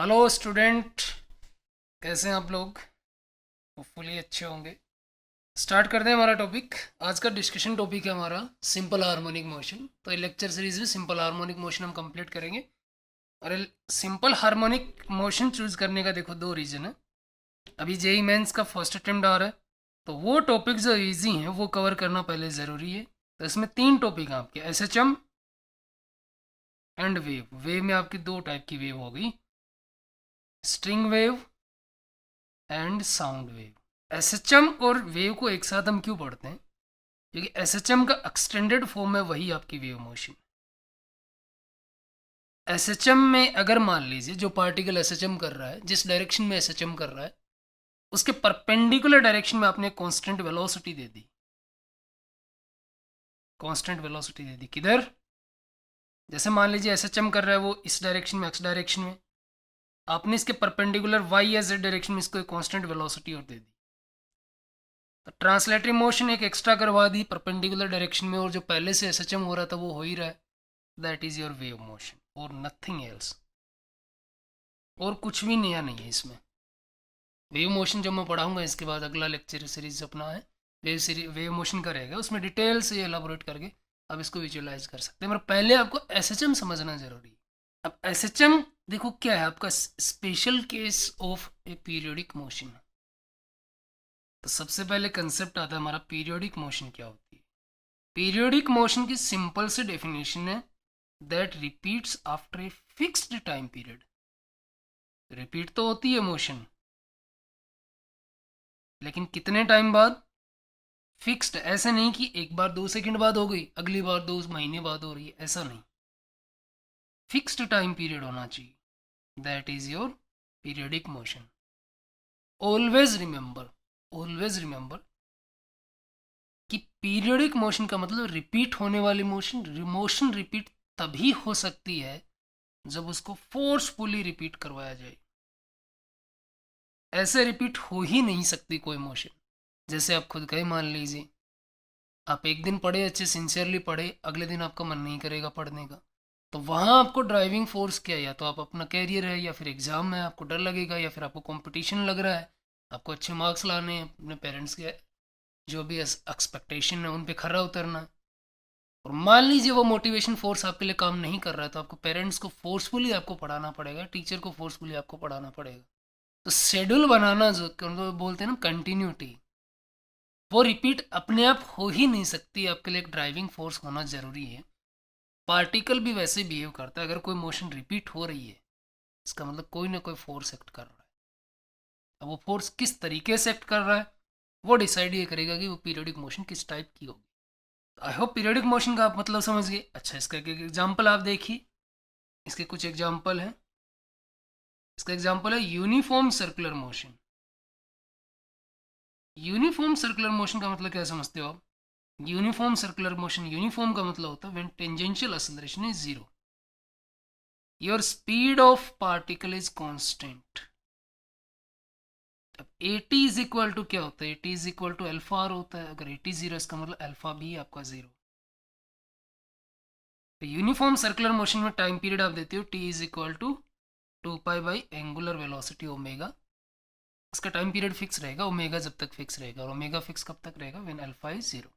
Hello student, कैसे हैं आप लोग? होपफुली अच्छे होंगे। स्टार्ट करते हैं हमारा टॉपिक। आज का डिस्कशन टॉपिक है हमारा सिंपल हार्मोनिक मोशन। तो लेक्चर सीरीज में सिंपल हार्मोनिक मोशन हम कंप्लीट करेंगे। और सिंपल हार्मोनिक मोशन चूज करने का देखो दो रीज़न है। अभी जेई मेंस का फर्स्ट अटेम्प्ट आ रहा है, तो वो टॉपिक जो इजी हैं वो कवर करना पहले ज़रूरी है। तो इसमें तीन टॉपिक हैं आपके, एसएचएम एंड वेव। वेव में आपकी दो टाइप की वेव हो गई, string wave and sound wave. SHM और वेव को एक साथ हम क्यों पढ़ते हैं? क्योंकि एसएचएम का एक्सटेंडेड फॉर्म है वही आपकी वेव मोशन। एसएचएम में अगर मान लीजिए जो पार्टिकल एसएचएम कर रहा है, जिस डायरेक्शन में एसएचएम कर रहा है, उसके परपेंडिकुलर डायरेक्शन में आपने कांस्टेंट वेलोसिटी दे दी। कांस्टेंट वेलोसिटी दे दी किधर? जैसे मान लीजिए एसएचएम कर रहा है वो इस डायरेक्शन में, एक्स डायरेक्शन में, आपने इसके परपेंडिकुलर वाई या जेड डायरेक्शन में इसको एक कांस्टेंट वेलोसिटी और दे दी। तो ट्रांसलेटरी मोशन एक एक्स्ट्रा करवा दी परपेंडिकुलर डायरेक्शन में, और जो पहले से एसएचएम हो रहा था वो हो ही रहा है। That is your wave motion और नथिंग एल्स। और कुछ भी नया नहीं है इसमें। वेव मोशन जब मैं पढ़ाऊंगा इसके बाद अगला लेक्चर सीरीज अपना है वेव मोशन का रहेगा, उसमें डिटेल से एलाबोरेट करके आप इसको विजुअलाइज कर सकते हैं। मगर पहले आपको एसएचएम समझना जरूरी है। अब एसएचएम देखो क्या है, आपका special case of A periodic motion. तो सबसे पहले कंसेप्ट आता है हमारा पीरियोडिक मोशन क्या होती है। पीरियोडिक मोशन की सिंपल सी डेफिनेशन है that repeats after a fixed time period. Repeat तो होती है मोशन, लेकिन कितने टाइम बाद? फिक्स्ड। ऐसा नहीं कि एक बार 2 सेकंड बाद हो गई, अगली बार 2 महीने बाद हो रही है, ऐसा नहीं। फिक्स्ड टाइम पीरियड होना चाहिए। That is your periodic motion. Always remember, always remember कि पीरियडिक मोशन का मतलब रिपीट होने वाली मोशन। मोशन रिपीट तभी हो सकती है जब उसको फोर्सफुली रिपीट करवाया जाए। ऐसे रिपीट हो ही नहीं सकती कोई मोशन। जैसे आप खुद का ही मान लीजिए, आप एक दिन पढ़े, अच्छे सिंसियरली पढ़े, अगले दिन आपका मन नहीं करेगा पढ़ने का, तो वहाँ आपको ड्राइविंग फोर्स क्या है? या तो आप अपना कैरियर है, या फिर एग्जाम में आपको डर लगेगा, या फिर आपको कंपटीशन लग रहा है, आपको अच्छे मार्क्स लाने हैं, अपने पेरेंट्स के जो भी एक्सपेक्टेशन है उन पे खरा उतरना है। और मान लीजिए वो मोटिवेशन फोर्स आपके लिए काम नहीं कर रहा है, तो आपको पेरेंट्स को फोर्सफुली आपको पढ़ाना पड़ेगा, टीचर को फोर्सफुली आपको पढ़ाना पड़ेगा। तो शेड्यूल बनाना जो बोलते हैं ना कंटिन्यूटी, वो रिपीट अपने आप हो ही नहीं सकती। आपके लिए एक ड्राइविंग फोर्स होना जरूरी है। पार्टिकल भी वैसे बिहेव करता है। अगर कोई मोशन रिपीट हो रही है, इसका मतलब कोई ना कोई फोर्स एक्ट कर रहा है। अब वो फोर्स किस तरीके से एक्ट कर रहा है वो डिसाइड ये करेगा कि वो पीरियोडिक मोशन किस टाइप की होगी। आई होप पीरियोडिक मोशन का आप मतलब समझ गए। अच्छा, इसका एक एग्जाम्पल आप देखिए। इसके कुछ एग्जाम्पल हैं। इसका एग्जाम्पल है uniform circular motion. Uniform circular motion का मतलब क्या समझते हो आप? यूनिफॉर्म सर्कुलर मोशन, यूनिफॉर्म का मतलब होता है when tangential acceleration is zero, your speed of particle is constant. अब a t is equal to क्या होता है? A t is equal to alpha r होता है। अगर ए टी जीरो, इसका मतलब एल्फा भी आपका जीरो। तो यूनिफॉर्म सर्कुलर मोशन में टाइम पीरियड आप देते हो T is equal to 2 pi angular velocity omega. इसका टाइम पीरियड फिक्स रहेगा, ओमेगा जब तक फिक्स रहेगा। और ओमेगा फिक्स कब तक रहेगा? When alpha is zero.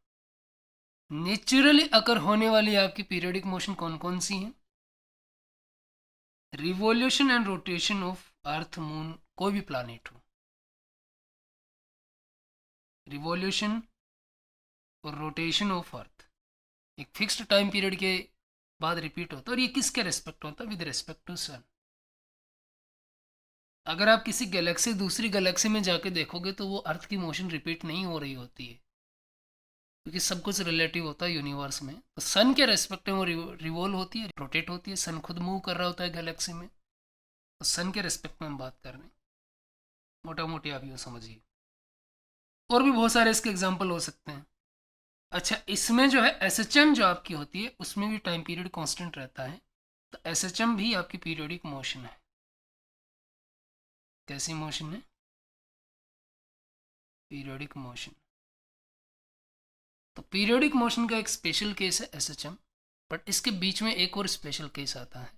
Naturally occur होने वाली आपकी पीरियोडिक मोशन कौन कौन सी हैं? Revolution and rotation of earth, moon, कोई भी प्लानिट हो, रिवॉल्यूशन और रोटेशन ऑफ अर्थ एक फिक्स्ड टाइम पीरियड के बाद रिपीट होता है। और ये किसके रेस्पेक्ट होता है? विद रेस्पेक्ट टू सन। अगर आप किसी गैलेक्सी दूसरी गैलेक्सी में जाके देखोगे तो वो अर्थ की मोशन रिपीट नहीं हो रही होती है, क्योंकि सब कुछ रिलेटिव होता है यूनिवर्स में। तो सन के रेस्पेक्ट में वो रिवॉल्व होती है, रोटेट होती है। सन खुद मूव कर रहा होता है गैलेक्सी में। तो सन के रेस्पेक्ट में हम बात कर रहे हैं। मोटा मोटी आप यूँ समझिए। और भी बहुत सारे इसके एग्जाम्पल हो सकते हैं। अच्छा, इसमें जो है एसएचएम जो आपकी होती है उसमें भी टाइम पीरियड कांस्टेंट रहता है। तो एसएचएम भी आपकी पीरियोडिक मोशन है। कैसी मोशन है? Periodic motion. तो पीरियोडिक मोशन का एक स्पेशल केस है एसएचएम। बट इसके बीच में एक और स्पेशल केस आता है,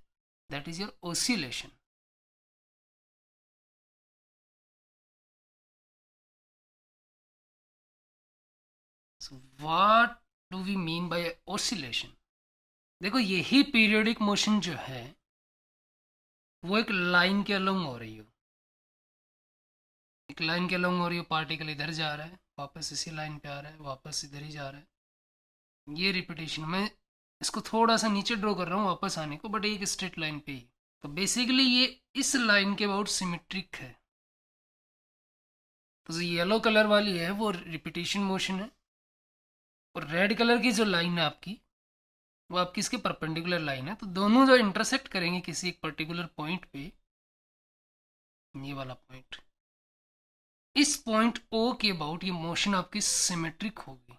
that is your oscillation. So what do we mean by oscillation? देखो यही पीरियोडिक मोशन जो है वो एक लाइन के अलोंग हो रही हो, एक लाइन के अलोंग हो रही हो, पार्टिकल इधर जा रहा है, वापस इसी लाइन पे आ रहा है, वापस इधर ही जा रहा है। ये रिपीटेशन, मैं इसको थोड़ा सा नीचे ड्रॉ कर रहा हूँ वापस आने को, बट एक स्ट्रेट लाइन पे ही। तो बेसिकली ये इस लाइन के अबाउट सिमेट्रिक है। तो जो येलो कलर वाली है वो रिपीटेशन मोशन है, और रेड कलर की जो लाइन है आपकी वो आपकी इसके परपेंडिकुलर लाइन है। तो दोनों जो इंटरसेक्ट करेंगे किसी एक पर्टिकुलर पॉइंट पे, ये वाला पॉइंट, इस पॉइंट ओ के अबाउट ये मोशन आपकी सिमेट्रिक होगी,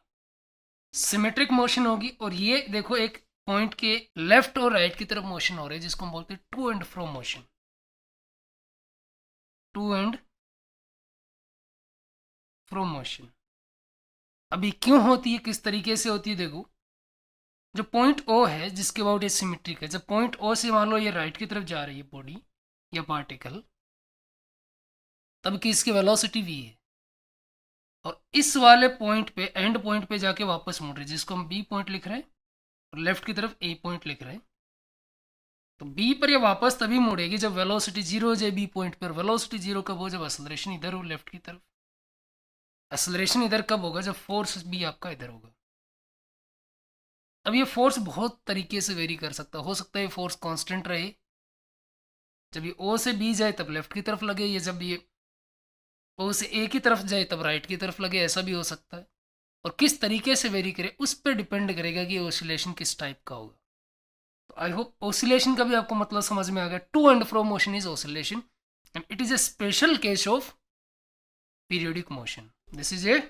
सिमेट्रिक मोशन होगी। और ये देखो एक पॉइंट के लेफ्ट और राइट की तरफ मोशन हो रही है जिसको हम बोलते हैं to and fro motion, to and fro motion. अभी क्यों होती है, किस तरीके से होती है, देखो जो पॉइंट ओ है जिसके अबाउट ये सिमेट्रिक है, जब पॉइंट ओ से मान लो ये राइट की तरफ जा रही है बॉडी या पार्टिकल, तब की इसकी वेलोसिटी v है, और इस वाले पॉइंट पे, एंड पॉइंट पे जाके वापस मुड़ रही है जिसको हम बी पॉइंट लिख रहे हैं, और लेफ्ट की तरफ ए पॉइंट लिख रहे हैं। तो बी पर ये वापस तभी मुड़ेगी जब वेलोसिटी जीरो हो जाए बी पॉइंट पर। वेलोसिटी जीरो कब हो, जब एक्सेलरेशन इधर हो लेफ्ट की तरफ। एक्सेलरेशन इधर कब होगा, जब फोर्स भी आपका इधर होगा। अब ये फोर्स बहुत तरीके से वेरी कर सकता है ये फोर्स कांस्टेंट रहे, जब ये ओ से बी जाए तब लेफ्ट की तरफ लगे, या जब ये ओ से ए की तरफ जाए तब राइट की तरफ लगे, ऐसा भी हो सकता है। और किस तरीके से वेरी करे उस पर डिपेंड करेगा कि ऑसिलेशन किस टाइप का होगा। तो आई होप ऑसिलेशन का भी आपको मतलब समझ में आ गया। To and fro motion is oscillation, and it is a special case of periodic motion. This is a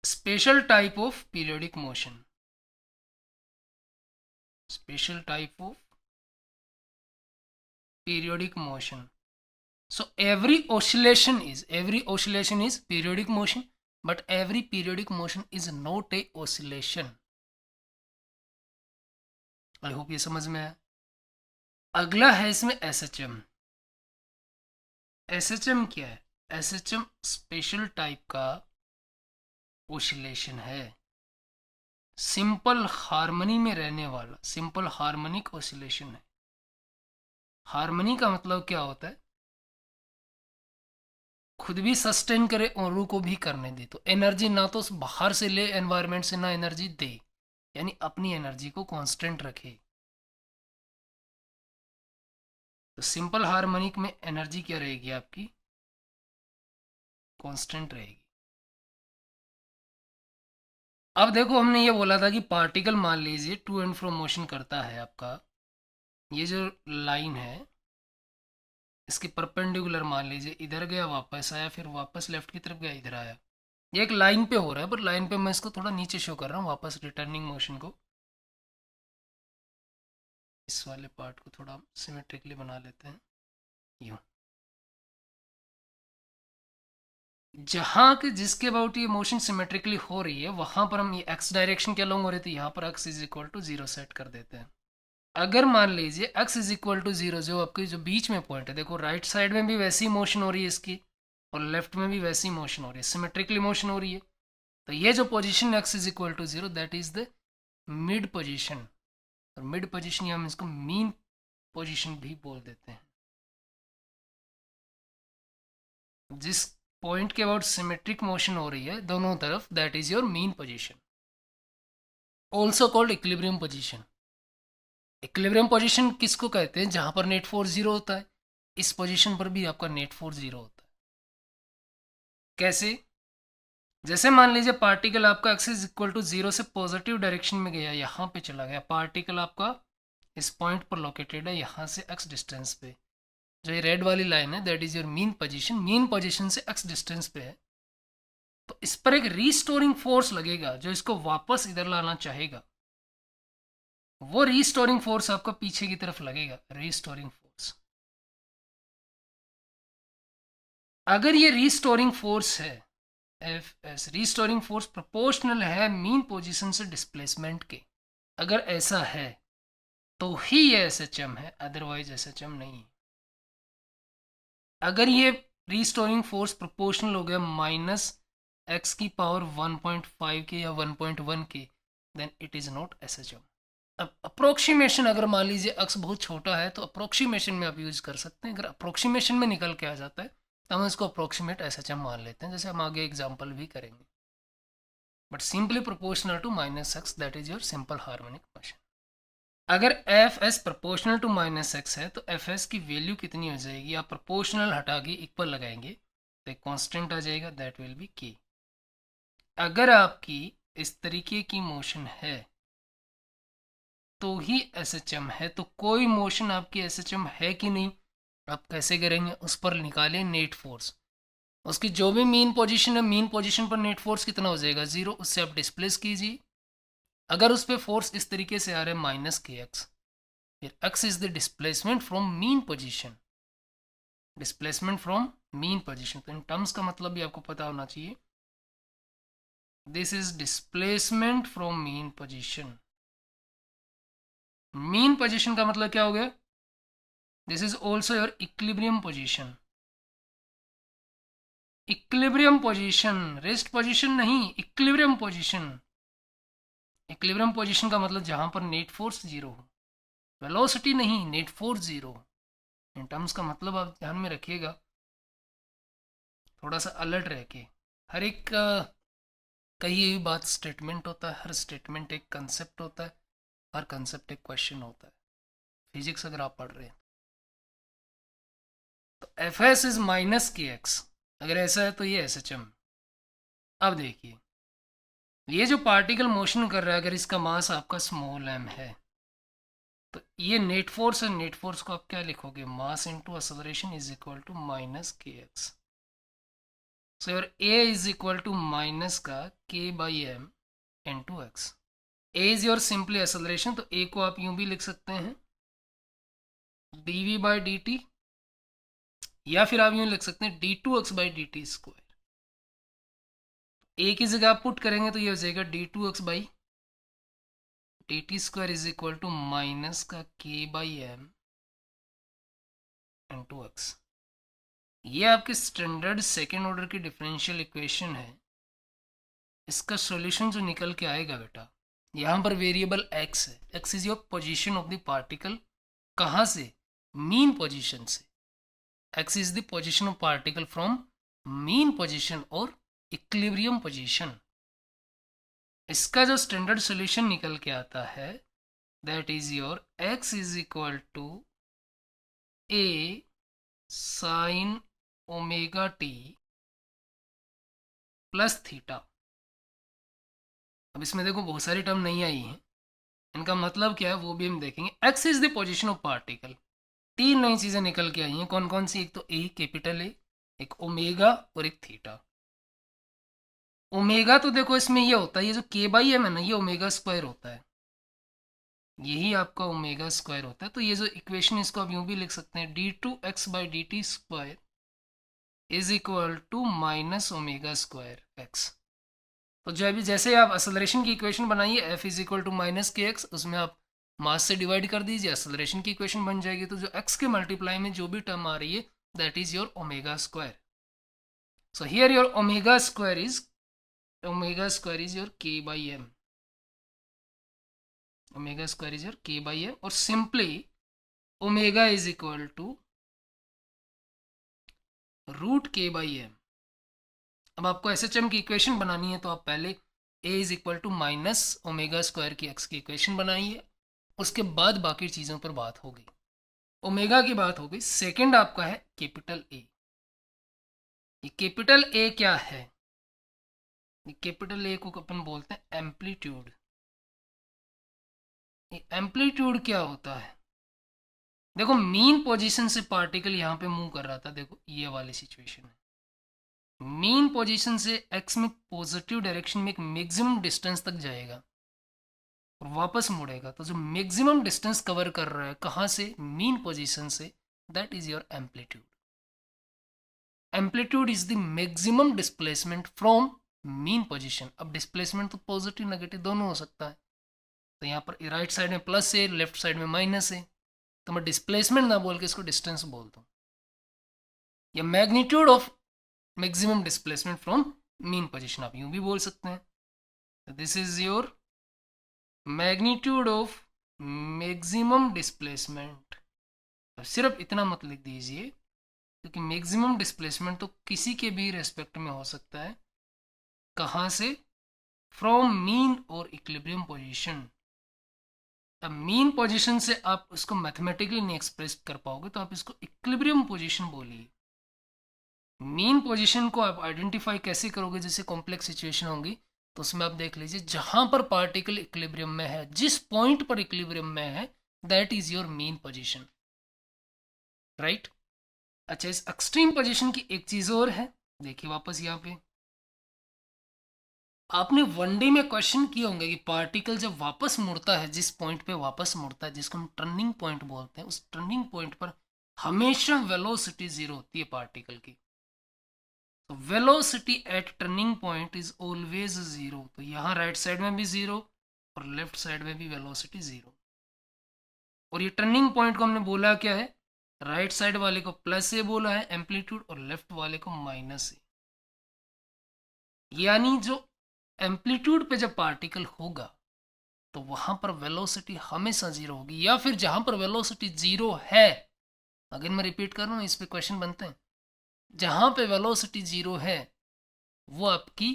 special type of periodic motion, special type of periodic motion. So every oscillation is periodic motion, but every periodic motion is not a oscillation. I hope ये समझ में आया। अगला है इसमें SHM। SHM क्या है? SHM special type का ओसिलेशन है, सिंपल हार्मनी में रहने वाला, सिंपल हार्मोनिक ओसिलेशन है। हार्मनी का मतलब क्या होता है, खुद भी सस्टेन करे औरों को भी करने दे। तो एनर्जी ना तो बाहर से ले एनवायरनमेंट से, ना एनर्जी दे, यानी अपनी एनर्जी को कांस्टेंट रखे। तो सिंपल हार्मोनिक में एनर्जी क्या रहेगी आपकी, कांस्टेंट रहेगी। अब देखो हमने ये बोला था कि पार्टिकल मान लीजिए टू एंड फ्रो मोशन करता है आपका, ये जो लाइन है इसके परपेंडिकुलर मान लीजिए इधर गया वापस आया, फिर वापस लेफ्ट की तरफ गया इधर आया। ये एक लाइन पे हो रहा है, पर लाइन पे मैं इसको थोड़ा नीचे शो कर रहा हूँ, वापस रिटर्निंग मोशन को। इस वाले पार्ट को थोड़ा सिमेट्रिकली बना लेते हैं, यूँ। जहाँ के जिसके अबाउट ये मोशन सिमेट्रिकली हो रही है वहाँ पर हम ये एक्स डायरेक्शन के अलोंग हो रहे थे, यहाँ पर x is equal to zero set कर देते हैं। अगर मान लीजिए x is equal to zero, जो आपकी जो बीच में पॉइंट है, देखो राइट साइड में भी वैसी मोशन हो रही है इसकी, और लेफ्ट में भी वैसी मोशन हो रही है, सिमेट्रिकली मोशन हो रही है। तो ये जो position x is equal to zero, that is the mid position. और मिड पोजीशन या हम इसको मीन पोजीशन भी बोल देते हैं। जिस पॉइंट के अबाउट सिमेट्रिक मोशन हो रही है दोनों तरफ, that is your mean position, also called equilibrium position. Equilibrium position किसको कहते हैं, जहां पर नेट फोर्स जीरो होता है। इस पोजीशन पर भी आपका नेट फोर्स जीरो होता है। कैसे? जैसे मान लीजिए पार्टिकल आपका x is equal to zero से पॉजिटिव डायरेक्शन में गया, यहाँ पे चला गया। पार्टिकल आपका इस पॉइंट पर लोकेटेड है, यहाँ से एक्स डिस्टेंस पे। जो ये रेड वाली लाइन है that is your mean position, mean position से एक्स डिस्टेंस पे है। तो इस पर एक रीस्टोरिंग फोर्स लगेगा जो इसको वापस इधर लाना चाहेगा। वो रीस्टोरिंग फोर्स आपका पीछे की तरफ लगेगा, रीस्टोरिंग फोर्स। अगर ये रीस्टोरिंग फोर्स है F S, restoring force proportional है मीन पोजीशन से डिस्प्लेसमेंट के, अगर ऐसा है तो ही ये एसएचएम है, अदरवाइज एसएचएम नहीं है। अगर ये रीस्टोरिंग फोर्स प्रोपोर्शनल हो गया माइनस x की पावर 1.5 के या 1.1 के, then it is not SHM। अब अप्रोक्सीमेशन, अगर मान लीजिए अक्स बहुत छोटा है तो अप्रोक्सीमेशन में आप यूज़ कर सकते हैं। अगर अप्रोक्सीमेशन में निकल के आ जाता है तो हम इसको अप्रोक्सीमेट SHM मान लेते हैं, जैसे हम आगे एग्जाम्पल भी करेंगे। But simply proportional to -x, that is your simple harmonic motion. अगर F S proportional to -x है तो एफ एस की वैल्यू कितनी हो जाएगी? आप प्रोपोर्शनल हटा के इक्वल लगाएंगे तो एक कांस्टेंट आ जाएगा, दैट विल बी k। अगर आपकी इस तरीके की मोशन है तो ही SHM है। तो कोई मोशन आपकी SHM है कि नहीं, आप कैसे करेंगे? उस पर निकालें नेट फोर्स, उसकी जो भी मीन पोजीशन है, मीन पोजीशन पर नेट फोर्स कितना हो जाएगा? 0। उससे आप डिस्प्लेस कीजिए। अगर उस पर फोर्स इस तरीके से आ रहा है -kx, फिर x is the displacement from mean position, displacement from mean position. तो इन टर्म्स का मतलब भी आपको पता होना चाहिए। This is displacement from mean position. Mean position का मतलब क्या हो गया? This is also your equilibrium position. Equilibrium position, rest position नहीं, इक्विलिब्रियम पोजीशन। इक्विलिब्रियम पोजीशन का मतलब जहां पर नेट फोर्स 0 हो, वेलोसिटी नहीं, नेट फोर्स 0। इन टर्म्स का मतलब आप ध्यान में रखिएगा, थोड़ा सा अलर्ट रह के। हर एक कही हुई बात स्टेटमेंट होता है, हर स्टेटमेंट एक कंसेप्ट होता है, हर कंसेप्ट एक क्वेश्चन होता है। फिजिक्स अगर आप पढ़ रहे हैं तो एफ एस इज -kx, अगर ऐसा है तो ये SHM। अब देखिए, ये जो पार्टिकल मोशन कर रहा है, अगर इसका मास आपका स्मॉल m है तो ये नेट फोर्स है। नेट फोर्स को आप क्या लिखोगे? Mass into acceleration is equal to -kx। So your a is equal to minus का k/m into x। a is your simply acceleration, तो a को आप यूं भी लिख सकते हैं dv/dt, या फिर आप यूं लिख सकते हैं d2x/dt²। a की जगह आप पुट करेंगे तो ये हो जाएगा d2x/dt² is equal to minus का k/m इनटू x। ये आपके स्टैंडर्ड सेकेंड ऑर्डर की डिफरेंशियल इक्वेशन है। इसका सॉल्यूशन जो निकल के आएगा बेटा, यहाँ पर वेरिएबल x है। x is your position of the particle. कहाँ से? मीन पोजीशन से। x is the position of particle from mean position और इक्विलिब्रियम पोजीशन। इसका जो स्टैंडर्ड सॉल्यूशन निकल के आता है, that is your x is equal to a sine omega t plus theta. अब इसमें देखो बहुत सारी टर्म नहीं आई हैं, इनका मतलब क्या है वो भी हम देखेंगे। x is the position of particle. तीन नई चीजें निकल के आई हैं, कौन कौन सी? एक तो a, कैपिटल A, एक ओमेगा और एक थीटा। ओमेगा तो देखो इसमें ये होता है, ये जो k/m है ना, ये ओमेगा स्क्वायर होता है, यही आपका ओमेगा स्क्वायर होता है। तो ये जो इक्वेशन, इसको आप यूं भी लिख सकते हैं d2x/dt² is equal to minus omega square x। तो जो अभी जैसे आप एक्सेलरेशन की इक्वेशन बनाइए, f is equal to -kx, उसमें आप मास से डिवाइड कर दीजिए, एक्सेलरेशन की इक्वेशन बन जाएगी। तो जो x के मल्टीप्लाई में जो भी टर्म आ रही है, that is your omega square. So here your omega square is your k/m। Omega square is your k/m, और simply omega is equal to √k/m। अब आपको SHM की इक्वेशन बनानी है तो आप पहले a is equal to minus omega square की x की इक्वेशन बनाइए, उसके बाद बाकी चीज़ों पर बात होगी। ओमेगा की बात हो गई। सेकेंड आपका है कैपिटल A। ये कैपिटल A क्या है? ये कैपिटल A को अपन बोलते हैं एम्पलीट्यूड। ये एम्पलीट्यूड क्या होता है? देखो मीन पोजीशन से पार्टिकल यहाँ पे मूव कर रहा था, देखो ये वाली सिचुएशन है। मीन पोजीशन से x में पॉजिटिव डायरेक्शन में एक मैक्सिमम डिस्टेंस तक जाएगा और वापस मुड़ेगा। तो जो मैक्सिमम डिस्टेंस कवर कर रहा है, कहाँ से? मीन पोजीशन से, that is your amplitude. Amplitude is the maximum displacement from mean position. अब डिस्प्लेसमेंट तो पॉजिटिव नेगेटिव दोनों हो सकता है, तो यहाँ पर राइट साइड में प्लस है, लेफ्ट साइड में माइनस है, तो मैं डिस्प्लेसमेंट ना बोल के इसको डिस्टेंस बोलता हूँ, या magnitude of maximum displacement from mean position आप यूं भी बोल सकते हैं। This is your magnitude of maximum displacement. सिर्फ इतना मत लिख दीजिए, क्योंकि मैक्सिमम डिस्प्लेसमेंट तो किसी के भी रेस्पेक्ट में हो सकता है। कहाँ से? फ्रॉम मीन और इक्विलिब्रियम पोजीशन। अब मीन पोजीशन से आप उसको मैथमेटिकली नहीं एक्सप्रेस कर पाओगे, तो आप इसको इक्विलिब्रियम पोजीशन बोलिए। मीन पोजीशन को आप आइडेंटिफाई कैसे करोगे? जैसे कॉम्प्लेक्स सिचुएशन होंगी तो उसमें आप देख लीजिए, जहां पर पार्टिकल इक्विलिब्रियम में है, जिस पॉइंट पर इक्विलिब्रियम में है, that is your mean position, right. अच्छा, इस एक्सट्रीम पोजीशन की एक चीज और है, देखिए वापस यहाँ पे आपने वनडे में क्वेश्चन किए होंगे कि पार्टिकल जब वापस मुड़ता है, जिस पॉइंट पे वापस मुड़ता है, जिसको हम टर्निंग पॉइंट बोलते हैं, उस टर्निंग पॉइंट पर हमेशा वेलोसिटी जीरो होती है पार्टिकल की। तो velocity at turning point is always zero. तो यहाँ राइट साइड में भी जीरो और लेफ्ट साइड में भी वेलोसिटी जीरो। और ये टर्निंग पॉइंट को हमने बोला क्या है? राइट साइड वाले को प्लस ए बोला है एम्पलीट्यूड, और लेफ्ट वाले को माइनस ए। यानी जो एम्पलीट्यूड पे जब पार्टिकल होगा तो वहां पर वेलोसिटी हमेशा जीरो होगी, या फिर जहां पर वेलोसिटी जीरो है, अगेन मैं रिपीट कर रहा हूं, इस पे क्वेश्चन बनते हैं, जहां पे वेलोसिटी जीरो है वो आपकी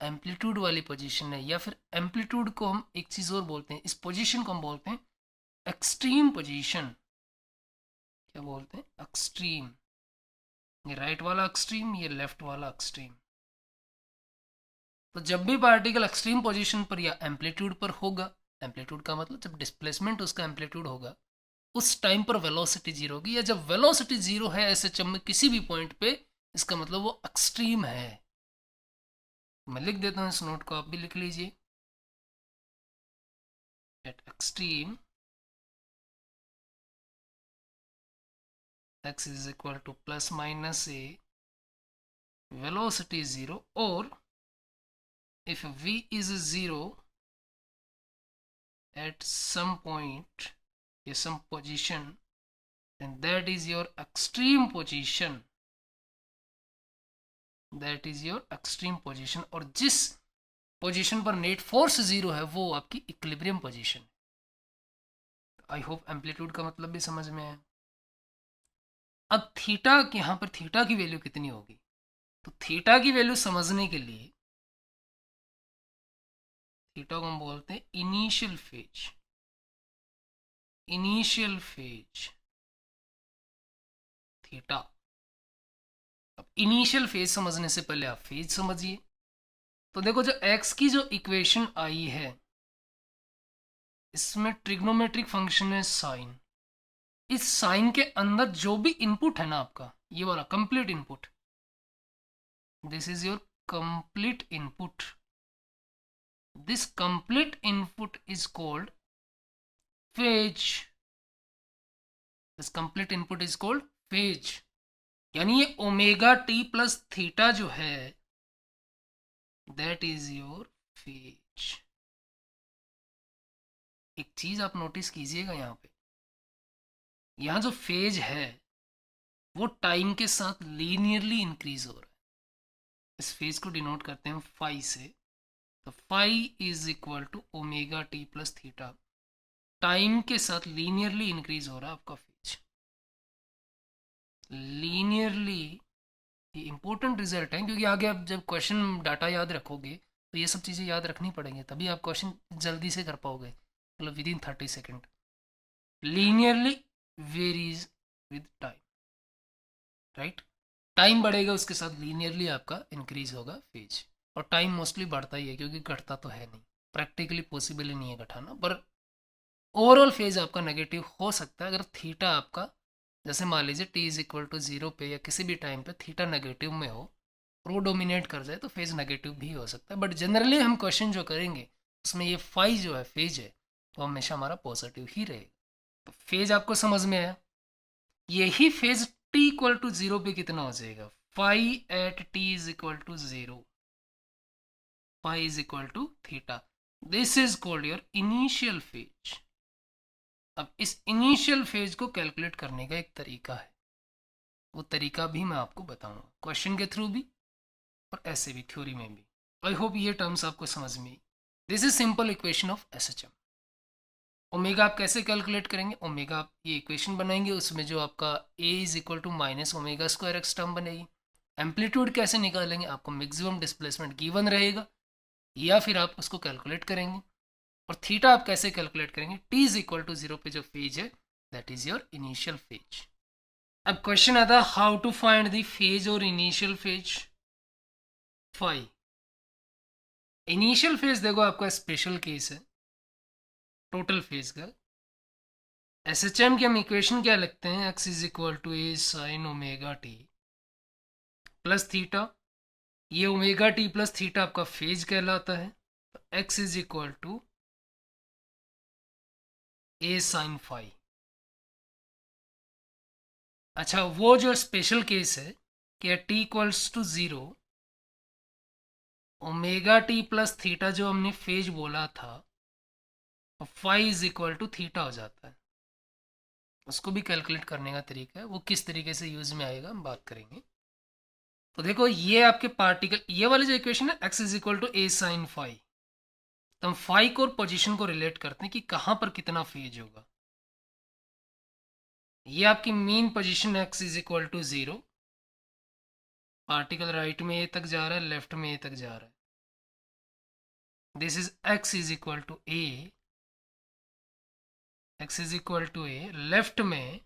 एम्पलीट्यूड वाली पोजीशन है। या फिर एम्पलीट्यूड को हम एक चीज और बोलते हैं, इस पोजीशन को हम बोलते हैं एक्सट्रीम पोजीशन। क्या बोलते हैं? एक्सट्रीम। ये राइट वाला एक्सट्रीम, ये लेफ्ट वाला एक्सट्रीम। तो जब भी पार्टिकल एक्सट्रीम पोजीशन पर या एम्पलीट्यूड पर होगा, एम्पलीट्यूड का मतलब जब डिस्प्लेसमेंट उसका एम्पलीट्यूड होगा, उस टाइम पर वेलोसिटी जीरो होगी। या जब वेलोसिटी जीरो है ऐसे में किसी भी पॉइंट पे, इसका मतलब वो एक्सट्रीम है। मैं लिख देता हूं इस नोट को, आप भी लिख लीजिए। Eight extreme x is equal to plus minus a, velocity is zero, or if v is zero at some point or some position, then that is your extreme position, that is your extreme position। और जिस position पर net force zero है वो आपकी equilibrium position. I hope amplitude का मतलब भी समझ में आया। अब थीटा, यहाँ पर थीटा की वैल्यू कितनी होगी? तो थीटा की वैल्यू समझने के लिए थीटा को हम बोलते हैं initial phase. Initial phase theta. अब इनिशियल फेज समझने से पहले आप फेज समझिए। तो देखो, जो एक्स की जो इक्वेशन आई है, इसमें ट्रिग्नोमेट्रिक फंक्शन है साइन। इस साइन के अंदर जो भी इनपुट है ना आपका, ये वाला complete input, this is your complete input. This complete input is called phase. This complete input is called phase. यानी ये ओमेगा टी प्लस थीटा जो है, दैट इज योर फेज। एक चीज आप नोटिस कीजिएगा, यहाँ पे यहाँ जो फेज है वो टाइम के साथ लीनियरली इंक्रीज हो रहा है। इस फेज को डिनोट करते हैं फाई से। तो phi is equal to omega t plus theta. Time के साथ लीनियरली इंक्रीज हो रहा है आपका फेज। लीनियरली, ये इंपॉर्टेंट रिजल्ट है, क्योंकि आगे आप जब क्वेश्चन डाटा याद रखोगे तो ये सब चीज़ें याद रखनी पड़ेंगी, तभी आप क्वेश्चन जल्दी से कर पाओगे, मतलब with in 30 second. Linearly varies with time, right. Time बढ़ेगा उसके साथ लीनियरली आपका इंक्रीज होगा फेज। और टाइम मोस्टली बढ़ता ही है, क्योंकि घटता तो है नहीं, प्रैक्टिकली पॉसिबल ही नहीं है घटाना। पर ओवरऑल फेज आपका नेगेटिव हो सकता है अगर थीटा आपका, जैसे मान लीजिए t is equal to zero पे या किसी भी टाइम पे थीटा नेगेटिव में हो और वो डोमिनेट कर जाए, तो फेज नेगेटिव भी हो सकता है। बट जनरली हम क्वेश्चन जो करेंगे उसमें ये फाई जो है फेज है, तो हमेशा हमारा पॉजिटिव ही रहेगा। तो फेज आपको समझ में आया। यही phase t equal to zero पे कितना हो जाएगा? Phi at t is equal to zero, phi is equal to theta. This is called your initial phase. अब इस इनिशियल फेज को कैलकुलेट करने का एक तरीका है, वो तरीका भी मैं आपको बताऊंगा क्वेश्चन के थ्रू भी और ऐसे भी थ्योरी में भी। आई होप ये टर्म्स आपको समझ में आई। This is simple equation of SHM. Omega आप कैसे कैलकुलेट करेंगे? ओमेगा आप ये इक्वेशन बनाएंगे, उसमें जो आपका a is equal to minus omega square x term बनेगी। एम्पलीट्यूड कैसे निकालेंगे? आपको मैक्सिमम डिस्प्लेसमेंट गिवन रहेगा या फिर आप उसको कैलकुलेट करेंगे। और थीटा आप कैसे कैलकुलेट करेंगे? टी इज इक्वल टू 0 पे जो फेज है that is your initial phase. अब क्वेश्चन आता है how to find the phase और initial phase. Phi initial phase देखो आपका स्पेशल केस है टोटल फेज का। एसएचएम की हम इक्वेशन क्या लिखते हैं? X is equal to a sine omega t plus theta. ये ओमेगा टी प्लस थीटा आपका फेज कहलाता है। तो x is equal to a sine phi. अच्छा, वो जो स्पेशल केस है कि t equals to 0, omega t plus theta जो हमने फेज बोला था, phi is equal to theta हो जाता है। उसको भी कैलकुलेट करने का तरीका है, वो किस तरीके से यूज में आएगा हम बात करेंगे। तो देखो ये आपके पार्टिकल, ये वाली जो इक्वेशन है x is equal to a sine phi, तो हम फाई को और पोजिशन को रिलेट करते हैं कि कहाँ पर कितना फेज होगा। ये आपकी main position x is equal to 0, particle right में ए तक जा रहा है, लेफ्ट में ए तक जा रहा है। This is x is equal to a, x is equal to a. Left में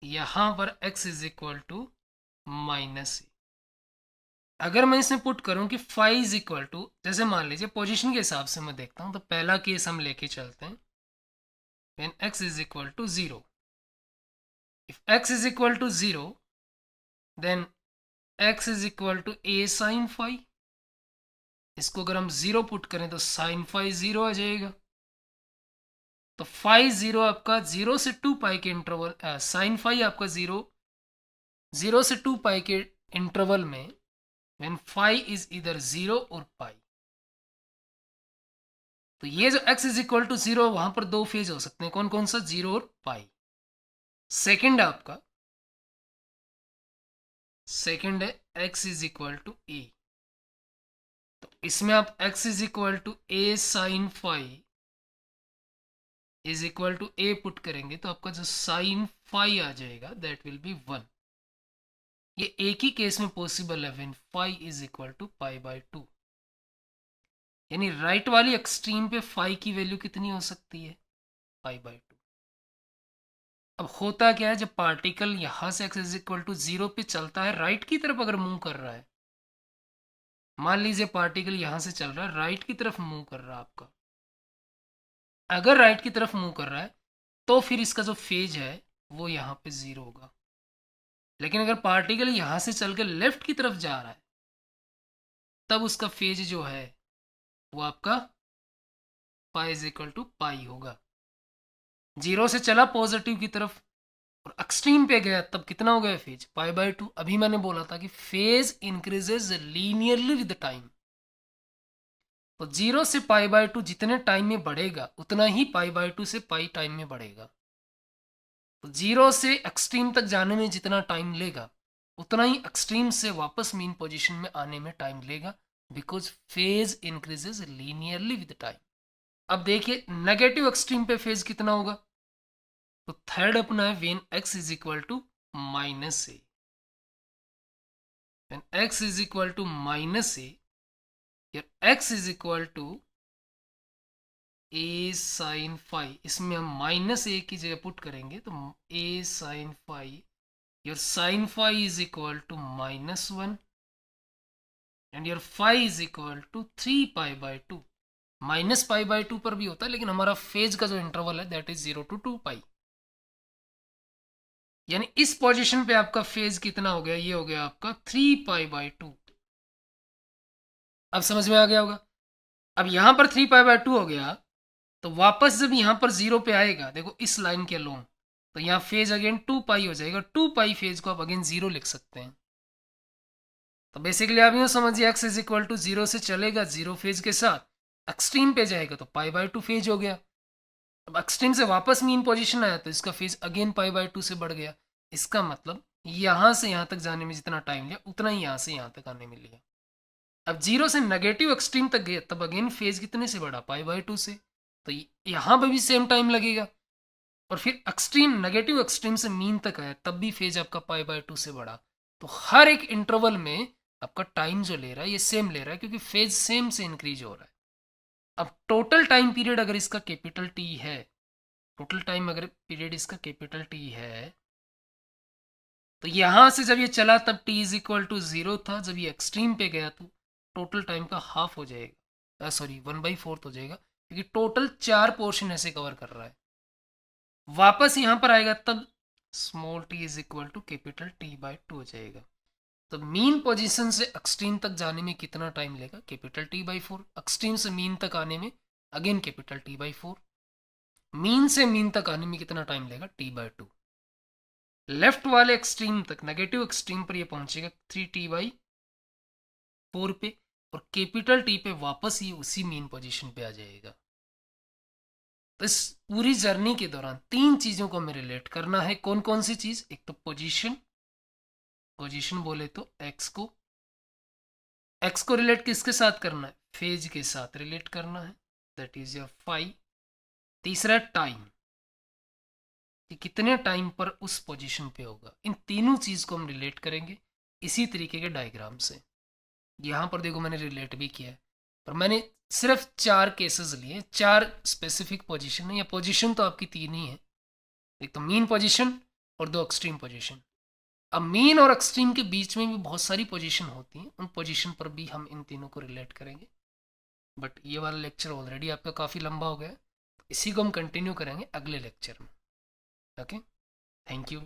यहां पर x is equal to minus a. अगर मैं इसमें पुट करूं कि फाई इज इक्वल टू, जैसे मान लीजिए पोजीशन के हिसाब से मैं देखता हूं, तो पहला केस हम लेके चलते हैं when x is equal to 0। If x is equal to 0 then x is equal to a sine phi. इसको अगर हम 0 पुट करें तो साइन फाई 0 आ जाएगा। तो फाई 0 आपका 0 से 2 पाई के इंटरवल, साइन फाई आपका 0 से 2 पाई के इंटरवल में व्हेन फाई इज इधर 0 और पाई। तो ये जो x इज इक्वल टू 0, वहां पर दो फेज हो सकते हैं, कौन कौन सा? 0 और पाई। सेकेंड आपका सेकेंड है x is equal to a. तो इसमें आप x is equal to a sine phi is equal to a put करेंगे तो आपका जो साइन फाई आ जाएगा दैट विल बी 1। ये एक ही केस में पॉसिबल है when phi is equal to pi by 2, यानी राइट वाली एक्सट्रीम पे फाई की वैल्यू कितनी हो सकती है? पाई बाय 2। अब होता क्या है, जब पार्टिकल यहां से x इज इक्वल टू 0 पे चलता है, राइट की तरफ अगर मूव कर रहा है, मान लीजिए पार्टिकल यहां से चल रहा है, राइट की तरफ मूव कर रहा है आपका, अगर राइट की तरफ मूव कर रहा है तो फिर इसका जो फेज है वो यहाँ पे 0 होगा। लेकिन अगर पार्टिकल यहाँ से चल के लेफ्ट की तरफ जा रहा है तब उसका फेज जो है वो आपका पाई इज इक्वल टू पाई होगा। 0 से चला पॉजिटिव की तरफ और एक्सट्रीम पे गया तब कितना हो गया फेज? Pi by 2। अभी मैंने बोला था कि phase increases linearly with time. तो 0 से पाई बाय 2 जितने टाइम में बढ़ेगा उतना ही पाई बाय 2 से पाई टाइम में बढ़ेगा। तो 0 से एक्सट्रीम तक जाने में जितना टाइम लेगा उतना ही एक्सट्रीम से वापस मीन पोजीशन में आने में टाइम लेगा, because phase increases linearly with time. अब देखिए नेगेटिव एक्सट्रीम पे फेज कितना होगा? तो थर्ड अपना है when x is equal to minus a. When x is equal to minus a, x is equal to a sine phi. इसमें हम माइनस ए की जगह पुट करेंगे तो a sine phi, your sine phi is equal to -1 and your phi is equal to 3 pi by 2। Minus pi by 2 पर भी होता है, लेकिन हमारा फेज का जो इंटरवल है दैट इज 0 to 2 पाई। यानी इस पोजीशन पे आपका फेज कितना हो गया? ये हो गया आपका 3 पाई बाय 2। अब समझ में आ गया होगा। अब यहां पर 3 पाई बाय 2 हो गया, तो वापस जब यहां पर 0 पे आएगा, देखो इस लाइन के अलोंग, तो यहाँ फेज अगेन 2 पाई हो जाएगा। 2 पाई फेज को आप अगेन 0 लिख सकते हैं। तो बेसिकली आप यूँ समझिए x इज इक्वल टू 0 से चलेगा 0 फेज के साथ, एक्सट्रीम पे जाएगा तो पाई बाय 2 फेज हो गया। अब एक्सट्रीम से वापस मीन पोजीशन आया तो इसका फेज अगेन पाई बाय 2 से बढ़ गया। इसका मतलब यहाँ से यहाँ तक जाने में जितना टाइम लिया उतना ही यहाँ से यहाँ तक आने में लिया। अब 0 से नेगेटिव एक्सट्रीम तक गए तब अगेन फेज कितने से बढ़ा, π/2 से, तो यहाँ पे भी सेम टाइम लगेगा। और फिर एक्सट्रीम नेगेटिव एक्सट्रीम से मीन तक आया तब भी फेज आपका π/2 से बढ़ा। तो हर एक इंटरवल में आपका टाइम जो ले रहा है ये सेम ले रहा है, क्योंकि फेज सेम से इंक्रीज हो रहा है। अब टोटल टाइम पीरियड अगर इसका कैपिटल टी है, टोटल टाइम अगर पीरियड इसका कैपिटल टी है, तो यहां से जब ये चला तब t इज इक्वल टू 0 था, जब ये एक्सट्रीम पे गया तो टोटल टाइम का हाफ हो जाएगा, सॉरी 1/4 हो जाएगा, क्योंकि टोटल 4 पोर्शन ऐसे कवर कर रहा है। वापस यहां पर आएगा तब small t is equal to capital T/2 हो जाएगा। तो मीन पोजीशन से एक्सट्रीम तक जाने में कितना टाइम लेगा, कैपिटल T/4। एक्सट्रीम से मीन तक आने में अगेन कैपिटल T/4। मीन से मीन तक आने में कितना टाइम लेगा, T/2। लेफ्ट वाले एक्सट्रीम तक, नेगेटिव एक्सट्रीम पर ये पहुंचेगा 3T/4 पे, और कैपिटल टी पे वापस ये उसी मीन पोजीशन पे आ जाएगा। तो इस पूरी जर्नी के दौरान 3 चीजों को हमें रिलेट करना है। कौन कौन सी चीज, एक तो पोजीशन बोले तो एक्स को रिलेट किसके साथ करना है, फेज के साथ रिलेट करना है, दैट इज योर फाई। तीसरा टाइम, कि कितने टाइम पर उस पोजीशन पे होगा। इन तीनों चीज को हम रिलेट करेंगे इसी तरीके के डायग्राम से। यहां पर देखो मैंने रिलेट भी किया है, पर मैंने सिर्फ 4 केसेस लिए, 4 स्पेसिफिक पोजीशन है, या पोजीशन तो आपकी 3 ही है, एक तो मीन पोजीशन और 2 एक्सट्रीम पोजीशन। अब मीन और एक्सट्रीम के बीच में भी बहुत सारी पोजीशन होती हैं, उन पोजीशन पर भी हम इन तीनों को रिलेट करेंगे। बट ये वाला लेक्चर ऑलरेडी आपका काफ़ी लंबा हो गया है, इसी को हम कंटिन्यू करेंगे अगले लेक्चर में। Okay, thank you.